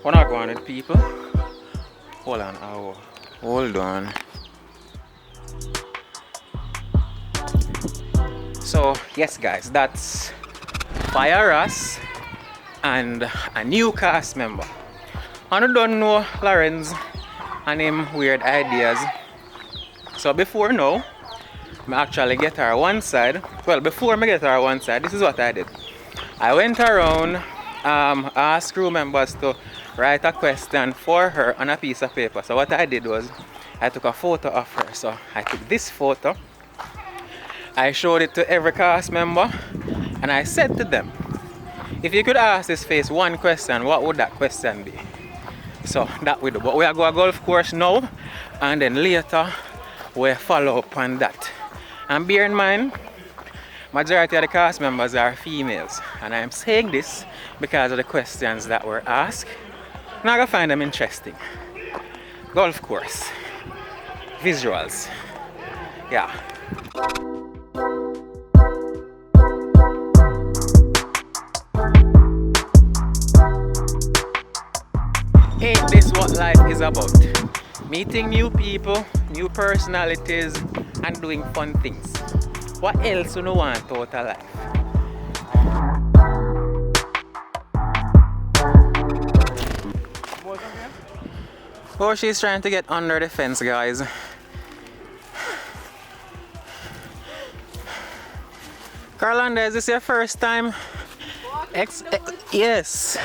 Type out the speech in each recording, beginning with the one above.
We're not going with people. Hold on, hold on. So yes guys, that's Fire Ross and a new cast member. I don't know Lawrence and him weird ideas. So before now, I actually get her one side. Well, before I get her one side, this is what I did. I went around, asked crew members to write a question for her on a piece of paper. So what I did was, I took a photo of her. So I took this photo, I showed it to every cast member, and I said to them, if you could ask this face one question, what would that question be? So that we do. But we are going to golf course now, and then later we follow up on that. And bear in mind, majority of the cast members are females, and I am saying this because of the questions that were asked. And I'm going to find them interesting. Golf course, visuals, yeah. Ain't this what life is about? Meeting new people, new personalities, and doing fun things. What else do you want out of life? Oh, she's trying to get under the fence, guys. Carlanda, is this your first time? Yes.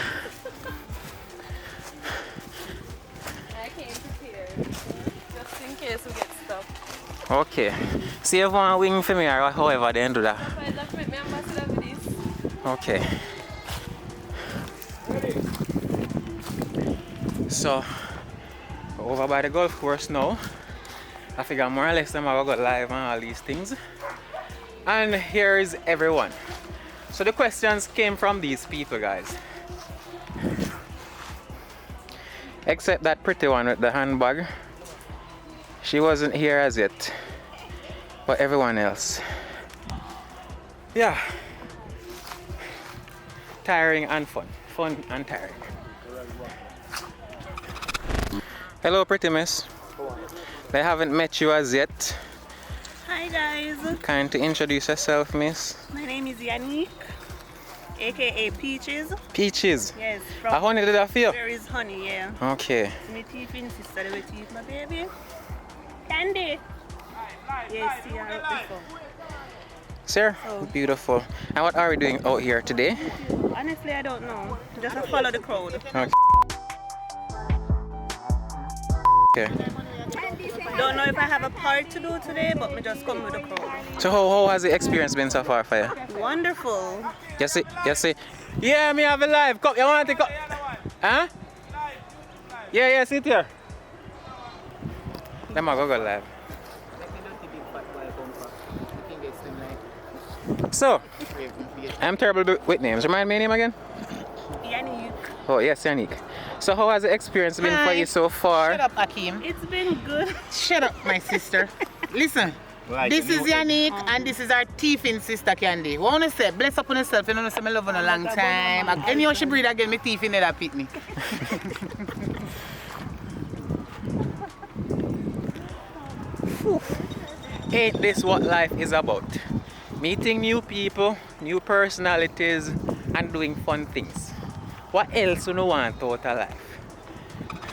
I came prepared, just in case we get stuck. Okay. See if one wing for me or however they do that. Okay. So, over by the golf course now. I figure more or less I'm going to go live on all these things. And here is everyone. So the questions came from these people, guys. Except that pretty one with the handbag. She wasn't here as yet. But everyone else. Yeah. Tiring and fun. Fun and tiring. Hello, pretty miss. They haven't met you as yet. Hi guys. Kind to introduce yourself, miss? My name is Yannick, aka Peaches. Peaches? Yes. A honey did that for you? There is honey, yeah. Okay. My teeth in sister, the way to eat my baby. Candy. Yes, see her up before. Sir, Oh. beautiful. And what are we doing out here today? Honestly, I don't know. Just to follow the crowd. Okay. Don't know if I have a part to do today, but me just come with the crowd. So how has the experience been so far for you? Wonderful. You see? Yeah, me have a live. Come, you want to come? Huh? Yeah, sit here. Let me go live. So, I'm terrible with names. Remind me your name again? Yannick. Oh, yes, Yannick. So how has the experience been for Hi. you so far? Shut up, Akeem. It's been good. Shut up, my sister. Listen, this is Yannick and this is our thieving sister Candy. What want to say? Bless up on yourself. You know, say I love you a long time. Anyhow she breathe again, my teeth in that pit me. Ain't this what life is about? Meeting new people, new personalities, and doing fun things. What else do you want out of life?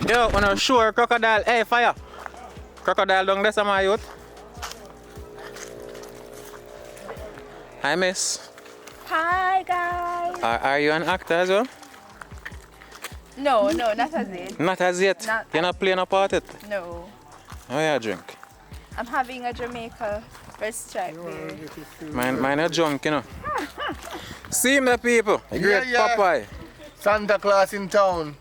Yo, on a sure crocodile. Hey, fire! Crocodile down there, my youth. Hi, miss. Hi guys. Are you an actor as well? No, not as it. Not as yet. Not You're not playing a part yet? No. Oh, yeah, drink. I'm having a Jamaica red stripe there. Mine are drunk, you know. See him, the people. A great Yeah. Popeye. Santa Claus in town.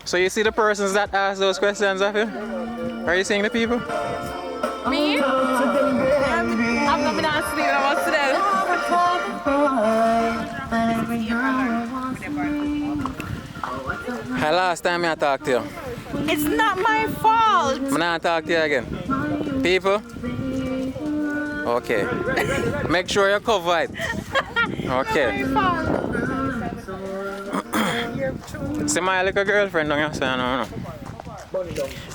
So you see the persons that ask those questions of you? Are you seeing the people? Me? I'm not been asleep. I was today. Last time I talked to you. It's not my fault. I'm not talk to you again. People, Okay. Make sure you cover it. Okay. See my little girlfriend down here, so I don't know.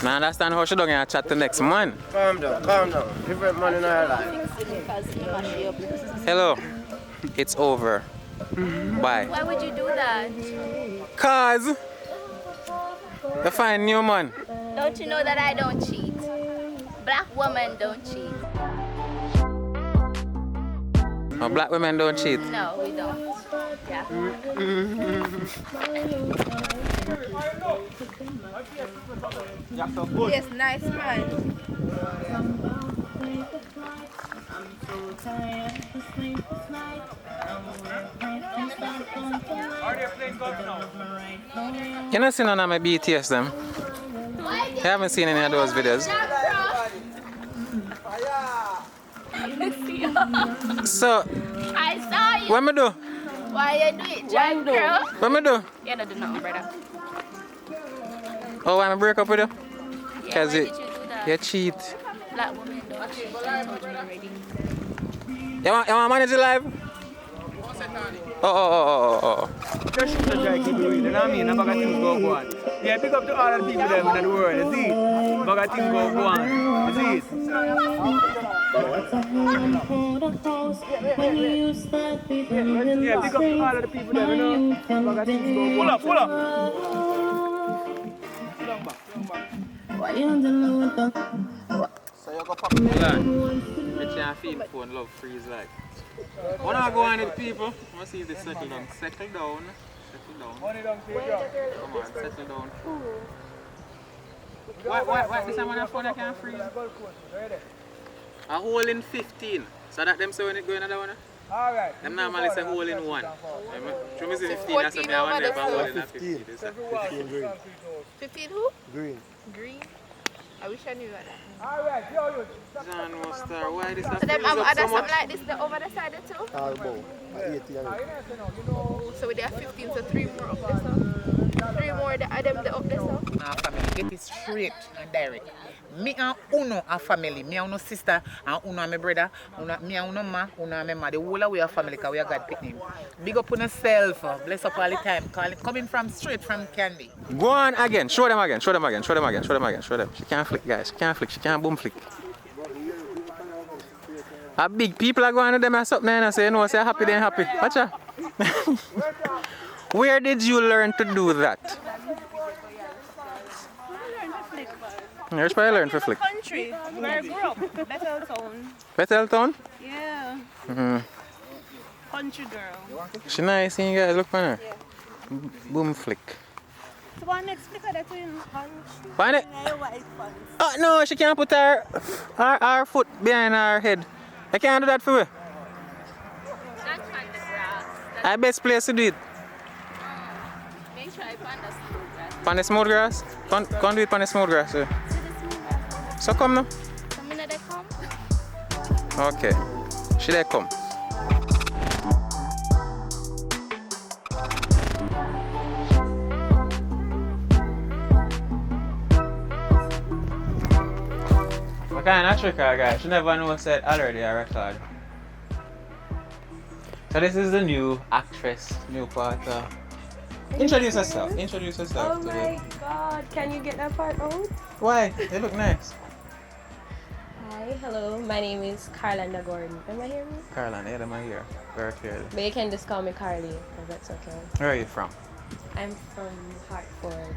Now understand how she down here chat to next man. Calm down, calm down. Different man in our life. Hello. It's over. Bye. Why would you do that? Cause you find new man. Don't you know that I don't cheat? Black women don't cheat. Oh, black women don't cheat. No, we don't. Yeah. Yes, nice man. You not seen none of my BTS them? You haven't seen any of those videos. So, I saw you. what me do? Why you do it, Jack, girl? What me do? You don't do nothing, brother. Oh, why me break up with you? Yeah, Cause why you, did you do that? you cheat. Black women don't cheat. I told you already. You want manage your life? Oh. Just shoot the try keep it real, you know what I mean? A bag of things go on. Yeah, pick up to all the people them in the world, you see? Bag of things go on, you see it? Yeah, pick up to all of the people them, you know? Bag of things go on. Pull up. So you go pop the land. Rich and feel phone love freeze like. When I go on with people, I want to see if they settle down. Settle down. Money down to your job. Come on, settle down. Why this time when I phone I can't freeze? A hole in 15. So that them say when it go in another one? Alright. Them normally say hole in 1. Show me say 15, that's something I want to hole in a 15. 15 green. 15 who? Green. Green. I wish I knew that. Alright, yo. John no star, why this So has them freeze have up other so something much? like this the over the side too? All bow. 80 and So we have 15, so 3 more up there, so 3 more the them the up there, so. Our family get it straight and direct. Me and Uno are family. Me and Uno sister and Uno and my brother. Me and Uno ma, Uno and my ma. The whole of we are family because we are God picking. Big up on yourself. Bless up all the time. Coming from straight from Candy. Go on again, show them again. She can't flick, guys. She can't boom flick. A big people are going to them or something and say, no, say happy, then happy. Watch out. Where did you learn to do that? Where's where I learned to flick? Country, where I grew up, Betheltown. Betheltown? Yeah, country girl. She nice, seeing you guys. Look on her. Boom flick. So what next flicker that in country? Find it. Yeah, white pants. Oh no, she can't put her foot behind her head. I can't do that for her. That's on the grass. I best place to do it. Make sure I find the smooth grass. On the smooth grass? Can't do it on the smooth grass. Yeah. So come now. Some minute they come. Okay. Should I come? What kind of trick I got? She never know said already I record. So this is the new actress, new part. Introduce yourself. Introduce yourself. Oh to my god, can you get that part out? Why? They look nice. Hi, hello, my name is Carlanda Gordon. Am I hearing me? Caroline, yeah, them are here. Very clearly. But you can just call me Carly, if that's okay. Where are you from? I'm from Hartford.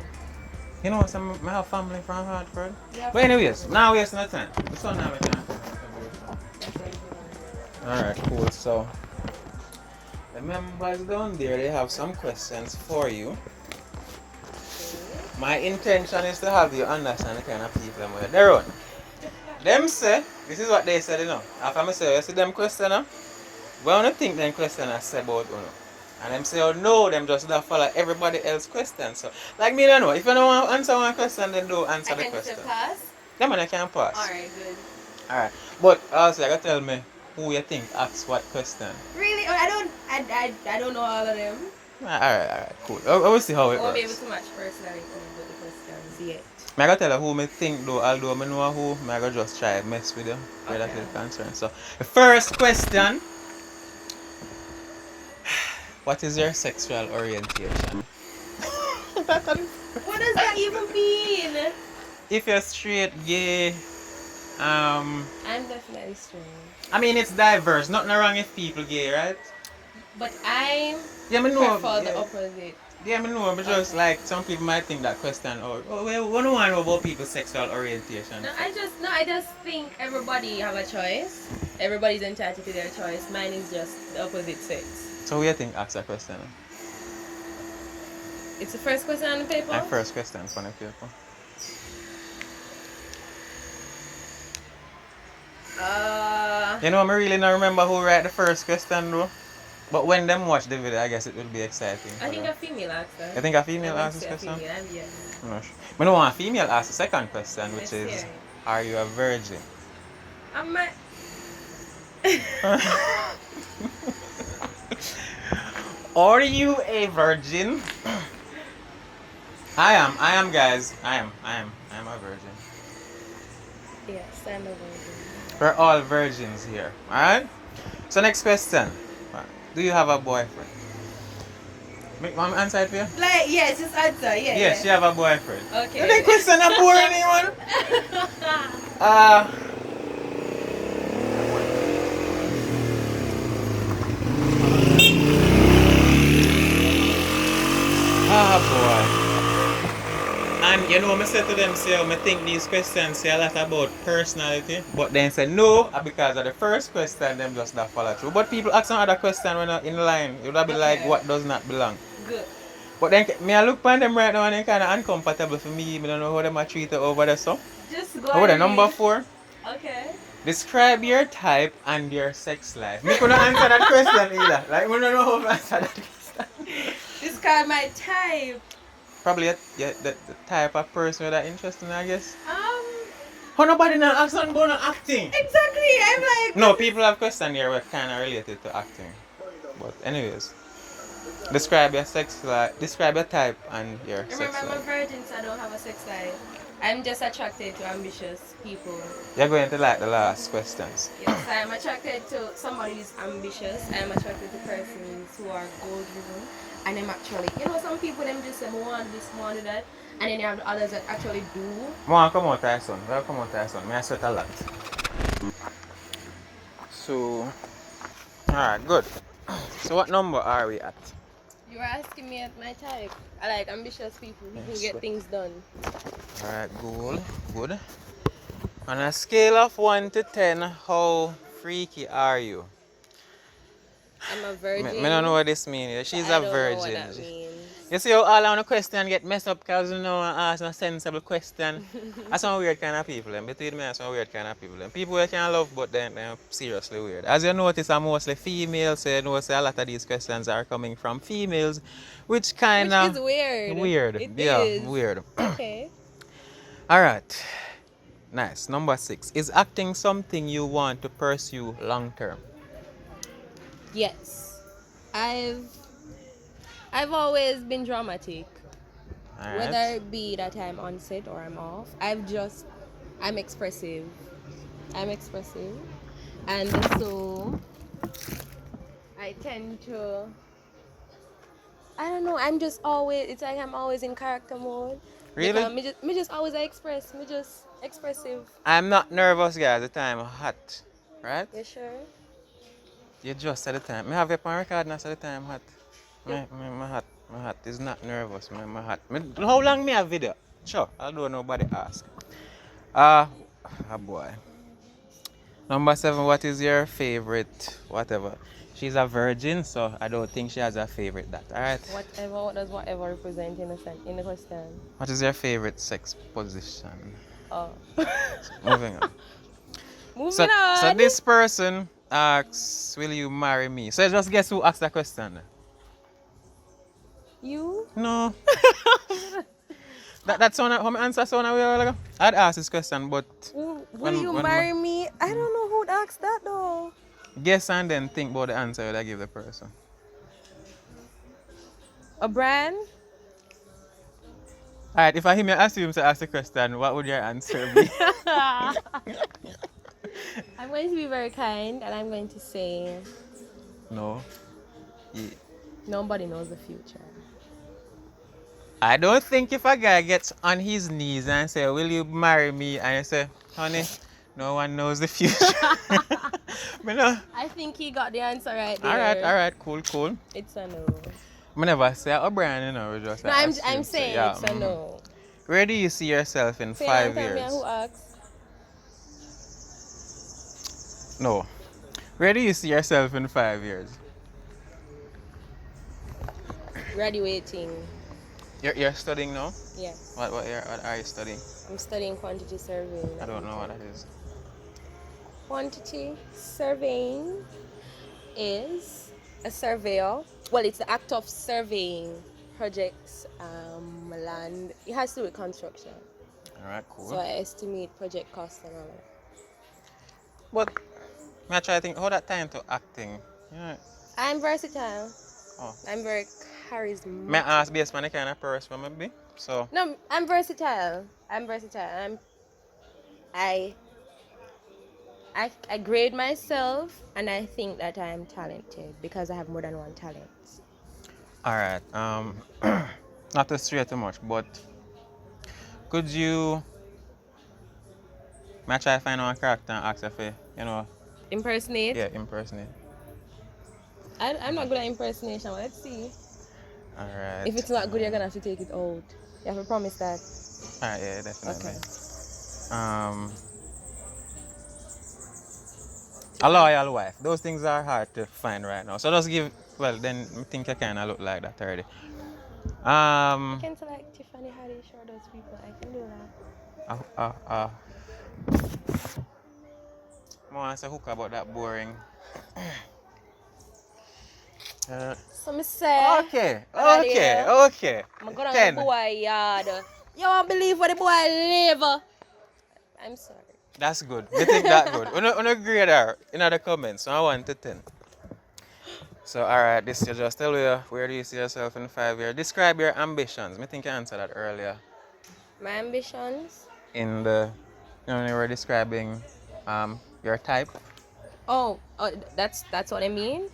You know, I have family from Hartford. Yeah. But anyways, now waste no time. The sun now we can. Alright, cool. So the members down there, they have some questions for you. My intention is to have you understand the kind of people they're on. Them say, this is what they said, you know. After I say, you see them question, what do you think them question say about you? And them say, oh no, them just don't follow everybody else's question. So, like me, don't know. If you don't want to answer one question, then don't answer the question. pass? Yeah, man, I can pass. Alright, good. Alright. But also, you gotta tell me who you think asks what question. Really? I don't know all of them. Alright, cool. I will see how it I won't be able works. to match personality with the questions yet. I gotta tell you who me think though, although I know who, I gotta just try mess with you where that is concerned. So the first question, what is your sexual orientation? What does that even mean? If you're straight, gay, I'm definitely straight. I mean it's diverse, nothing wrong if people gay, right? But I Yeah, me know. prefer the Yeah. opposite. Yeah, I know, but just like some people might think that question, or we don't want to know about people's sexual orientation. I just think everybody have a choice. Everybody's entitled to their choice. Mine is just the opposite sex. So who you think asked that question? It's the first question on the paper. My first question for the people. You know, I really don't remember who write the first question though. But when them watch the video, I guess it will be exciting. I think a female asked that. You think a female asked this question? Yes. I'm not sure. I don't want a female ask the second question, which Let's is, hear it. are you a virgin? I'm a... Are you a virgin? I am guys. I am a virgin. Yes, I'm a virgin. We're all virgins here. Alright? So next question. Do you have a boyfriend? Make mom answer it for you? Like, yes, just answer, yeah. Yes, you have a boyfriend. Okay. The question not boring anyone. Boy. And you know, I said to them, say, I think these questions say a lot about personality, but then say no, because of the first question, them just not follow through. But people ask some other question when they're in line, it would be like, what does not belong? Good. But then, me I look upon them right now and they're kind of uncomfortable for me. I don't know how them are treated over there, so. Just go Over the ahead. number 4. Okay. Describe your type and your sex life. Me couldn't answer that question either. Like, we don't know how to answer that question. Describe my type. Probably the type of person that interesting, I guess. How nobody now ask something about acting? Exactly. I'm like. No, people have questions here were kind of related to acting. But anyways, describe your sex life. Describe your type and your sex Remember, I'm a life. virgin, so I don't have a sex life. I'm just attracted to ambitious people. You're going to like the last questions. Yes, I'm attracted to somebody who's ambitious. I'm attracted to persons who are goal driven. And I'm actually, some people them just say, I want this, I want that. And then you have the others that actually do. Come out, Tyson. Come out, Tyson. I sweat a lot. So, alright, good. So, what number are we at? You were asking me at my type. I like ambitious people who Yes, get things done. Alright, good. On a scale of 1 to 10, how freaky are you? I'm a virgin. I don't know what this means. She's I a don't virgin. know what that means. You see how all on the question get messed up because you know I ask a sensible question. That's some weird kind of people. Between me and some weird kind of people. People you can love but then they're seriously weird. As you notice, I'm mostly female, so you know a lot of these questions are coming from females, which kind of is weird. Weird. It yeah, is. weird. Okay. Alright. Nice. Number 6. Is acting something you want to pursue long term? Yes. I've always been dramatic. Alright. Whether it be that I'm on set or I'm off, I'm expressive. And so I tend to, I don't know, it's like I'm always in character mode. Really? Because me just always express, me just expressive. I'm not nervous, guys. The time hot. Right? You sure? You just said the time. I have it on record now, so the time hot. My hot is not nervous. My hot. How long me have video? Sure, I don't nobody ask. Boy. Number 7, what is your favorite whatever? She's a virgin, so I don't think she has a favorite that. Alright? What does whatever represent in the question? What is your favorite sex position? Oh. Moving on. Moving on. So this person asks, will you marry me? So just guess who asked that question? You? No. That's one how my answer so now I'd ask this question, but Will you marry me? I don't know who'd ask that though. guess and then think about the answer that I give the person. A brand? Alright, if I hear me ask you to ask the question, what would your answer be? I'm going to be very kind and I'm going to say No. Yeah. nobody knows the future. I don't think if a guy gets on his knees and say, "Will you marry me?" and you say, "Honey, no one knows the future." Me no. I think he got the answer right there. Alright, cool. It's a no. I never say O'Brien, you know, we just No, assume, I'm so, saying yeah, it's a no. Where do you see yourself in Say 5 tell me years? who asked. No. Where do you see yourself in 5 years? Graduating. You're studying now? Yes. What are you studying? I'm studying quantity surveying. I don't know what that is. Quantity surveying is a surveyor. Well, it's the act of surveying projects, land. It has to do with construction. Alright, cool. So I estimate project costs and all that. But I try to think how that time to acting. Yeah. I'm versatile. Oh. I'm very charismatic. May I ask based on the kind of person I be? So No, I'm versatile. I grade myself and I think that I am talented because I have more than one talent. alright. Not to stray too much, but could you may I try to find one character and ask if you know Impersonate? impersonate. I'm not good at impersonation. But let's see. Alright. If it's not good, you're gonna have to take it out. You have to promise that. Alright, yeah, definitely. Okay. A loyal wife. Those things are hard to find right now. So just give then I think you kinda look like that already. I can select Tiffany Haddish or those people. I can do that. I want to say hook about that boring. So me say. Okay. I'm gonna 10. go boy yard. You won't believe what the boy live. I'm sorry. That's good. We think that good. On a grade there in the comments. So 1 to 10. So alright, this you just tell me where do you see yourself in 5 years? Describe your ambitions. I think you answered that earlier. My ambitions. In the when you were describing your type. Oh, that's what I mean.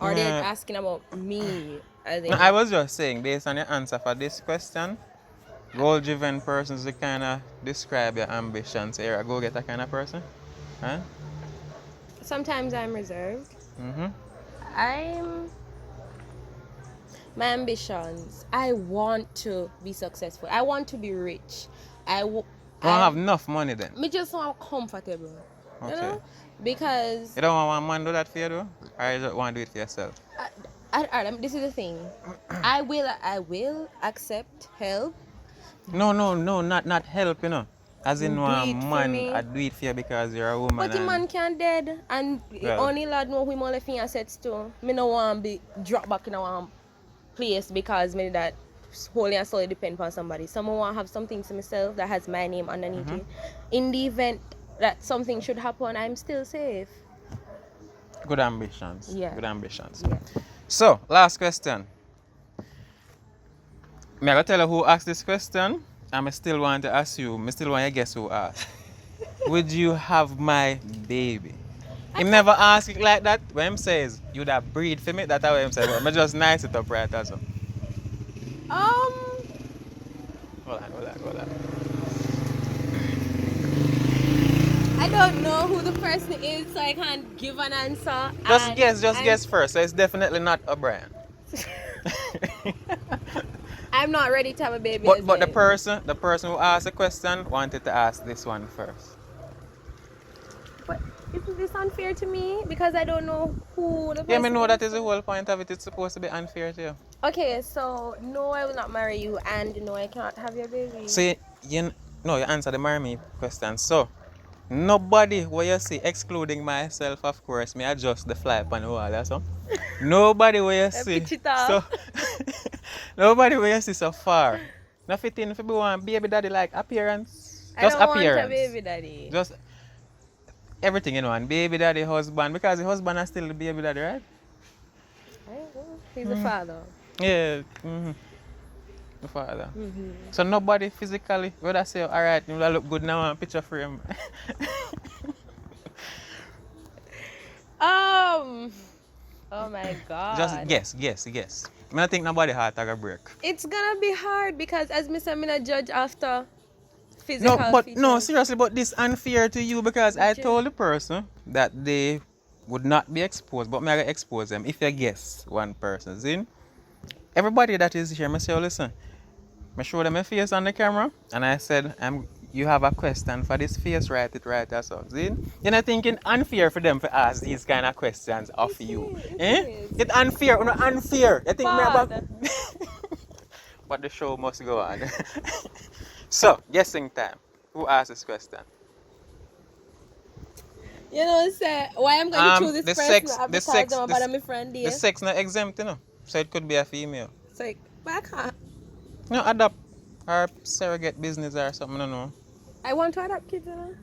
Or they're Yeah. asking about me. As in, No, I was just saying, based on your answer for this question, goal-driven persons to kind of describe your ambitions. So you're a go-getter kind of person? Huh? sometimes I'm reserved. Mm-hmm. My ambitions. I want to be successful. I want to be rich. I You don't have enough money then? Me just want comfortable. Okay. You know, because You don't want one man do that for you though? Or you just want to do it for yourself? this is the thing. I will accept help. No, not help, you know. As in Do one it for man, me. I do it for you because you're a woman. But the and- man can't dead and Well. only lad know him all the thing assets too. Me no want be drop back in one place because me that wholly and solely depend on somebody. Someone want have something to myself that has my name underneath it. In the event that something should happen, I'm still safe. Good ambitions. Yeah. Good ambitions. Yeah. So, last question. Me I gotta tell you who asked this question. And I still want to ask you, I still want to guess who asked. Would you have my baby? Him never ask it like that. When him says, you that breed for me, that's how him says. But I just nice it up right also. Hold on. I don't know who the person is, so I can't give an answer. Just And guess first. So it's definitely not O'Brien. I'm not ready to have a baby. But as the yet. person who asked the question wanted to ask this one first. But isn't this unfair to me? Because I don't know who the person Yeah, me know is. that is the whole point of it. It's supposed to be unfair to you. Okay, so no, I will not marry you, and no, I cannot have your baby. So you answer the marry me question. So nobody what you see, excluding myself, of course, me adjust the fly up on the wall, that's all. Nobody what you see. pitch it off. So nobody what you see so far. Nothing if you want baby daddy like appearance. I Just don't appearance. want a baby daddy. Just everything you know, and baby daddy, husband, because the husband is still the baby daddy, right? He's a father. Yeah. Mm-hmm. The father. So nobody physically would I say, all right, you look good now on picture frame. Oh my God. Just guess. I don't think nobody heart a break. It's gonna be hard because as Mr. Mina judge after physical No, features. seriously, but this unfair to you because I Judge. told the person that they would not be exposed, but me I gotta expose them if you guess one person. See? Everybody that is here, I say, oh, listen, I show them my face on the camera and I said, you have a question for this face, write it right or so. See? You're not thinking unfair for them to ask these kind of questions of you. It's unfair, unfair. You think me about but the show must go on. So, guessing time. Who asked this question? You know, say why I'm going to choose this person because I'm about my friend The here. sex not exempt, you know. So it could be a female. It's like, but I can't. No, adopt or surrogate business or something, I don't know. I want to adopt kids, you know?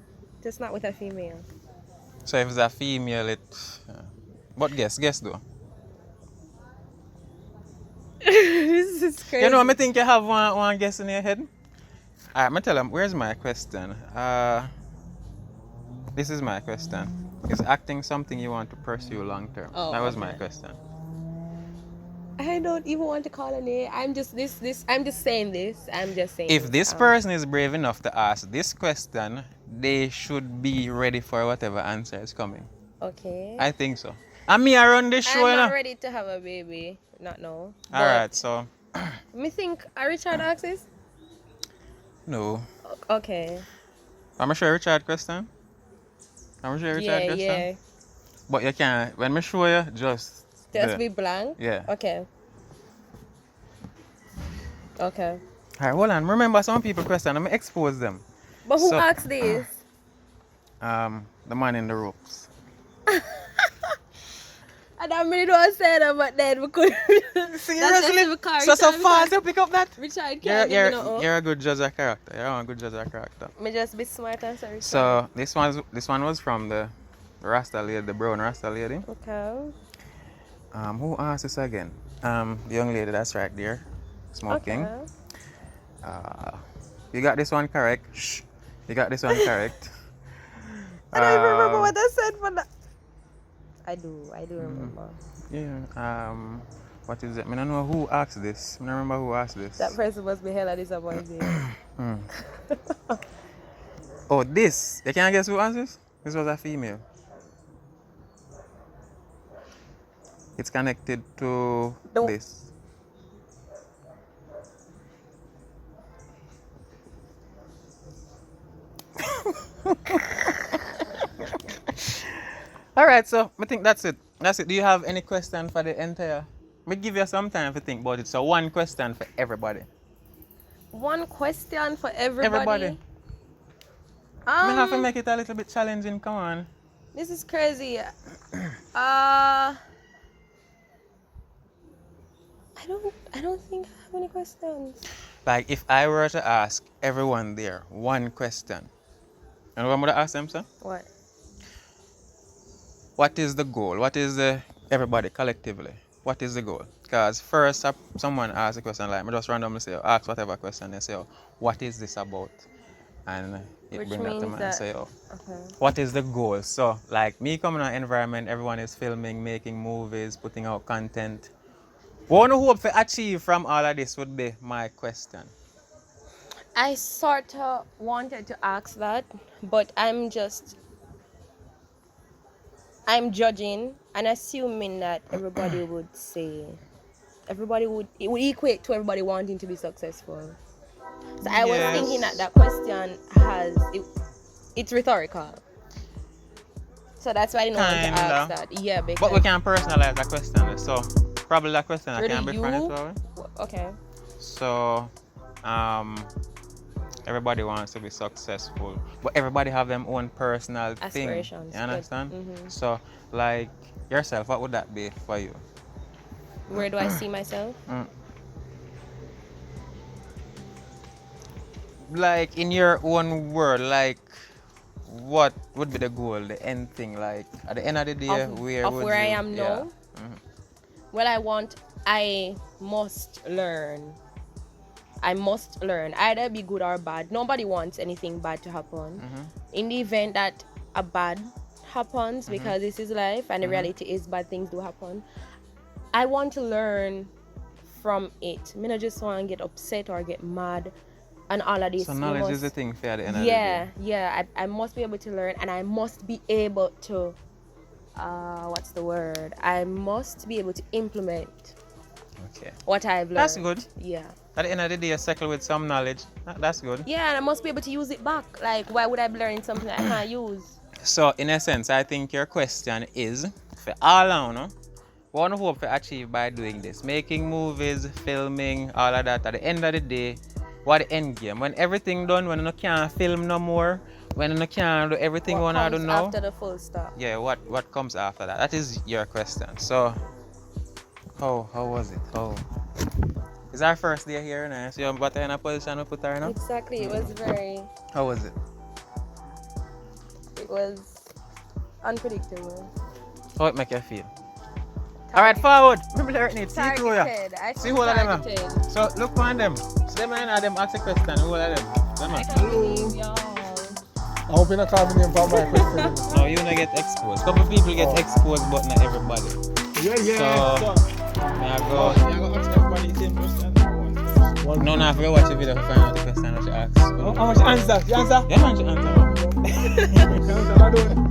Just not with a female. So if it's a female, but guess though. This is crazy. You know, I think you have one guess in your head. Alright, I'm tell them, where's my question? This is my question. Is acting something you want to pursue long term? Oh, that was my okay. question. I don't even want to call a name. I'm just saying this. If this person is brave enough to ask this question, they should be ready for whatever answer is coming. Okay. I think so. And me around this show, I'm you not know. ready to have a baby. Not now. Alright, so Me think Richard asks this? no. Okay. I'm sure Richard question. I'm sure Richard question. Yeah. But you can't when me show you just Be blank? Yeah. Okay. Okay. Alright, hold on. Remember some people question, I'm gonna expose them. But who So- asked this? The man in the ropes. I don't really want to say that, but then we could. Seriously? So fast you pick up that? Richard can't even know. You're a good judge of character. You're a good judge of character. Me just be smart and sorry. So this one was from the Rasta lady, the brown Rasta lady. Okay. Who asked this again? The young lady that's right there, smoking. Okay. You got this one correct. Shh. You got this one correct. I don't even remember what I said for that. I do remember. Yeah. What is it? I don't know who asked this. I don't remember who asked this. That person must be hella disappointed. Oh, this. You can't guess who asked this? This was a female. It's connected to No. this. All right, so I think that's it. That's it. Do you have any question for the entire? We give you some time to think about it. So one question for everybody. One question for everybody. Everybody. We have to make it a little bit challenging. Come on. This is crazy. I don't think I have any questions. Like if I were to ask everyone there one question, and what I'm gonna ask them, sir? What? What is the goal? What is the everybody collectively? What is the goal? Because first someone asks a question like, I just randomly say, ask whatever question they say, oh, what is this about? And it Which bring that to means mind and that- say, oh, Okay. what is the goal? So like me coming in an environment, everyone is filming, making movies, putting out content. What I hope to achieve from all of this would be my question. I sort of wanted to ask that, but I'm judging and assuming that everybody would say, it would equate to everybody wanting to be successful. So I was Yes. thinking that question it's rhetorical. So that's why I didn't want to Kinda. ask that. Yeah, because But we can personalize that question. So probably that question I Really, can be funny you? to her. Okay. So everybody wants to be successful, but everybody have their own personal thing. Aspirations, You good. understand? Mhm. So like yourself, what would that be for you? Where do I see myself? Like in your own world, like what would be the goal, the end thing? Like at the end of the day, Of where would where I you- am yeah. now? Well, I must learn I must learn, either be good or bad. Nobody wants anything bad to happen. In the event that a bad happens, because this is life and the reality is bad things do happen, I want to learn from it. I don't just want to get upset or get mad and all of this. So knowledge is the thing for at the end of the day. Yeah. I must be able to learn, and I must be able to I must be able to implement Okay. what I've learned. That's good. Yeah. At the end of the day, you settle with some knowledge. That's good. Yeah, and I must be able to use it back. Like, why would I be learning something that I can't use? So, in a sense, I think your question is, for all I know, what I hope to achieve by doing this, making movies, filming, all of that, at the end of the day, what the end game? When everything done, when you can't film no more, when you can't do everything What one I comes don't know. after the full stop? Yeah, what comes after that? That is your question. So, how was it? It's our first day here, now. So, you're in a position to put her now? Exactly. It was How was it? it was unpredictable. How it make you feel? Alright, forward. People are need see through ya. Targeted. I See feel who of them. targeted. So look on them. So them and them ask a question. Who of them? Them I a- can't believe y'all. I hope you're not calling me for my question. No, you not get exposed. Couple people get exposed, but not everybody. Yeah. May I go? No, I forgot watch the video to find out the question that you asked. How much answer? You answer? Yeah, man, you answer. You answer, I don't.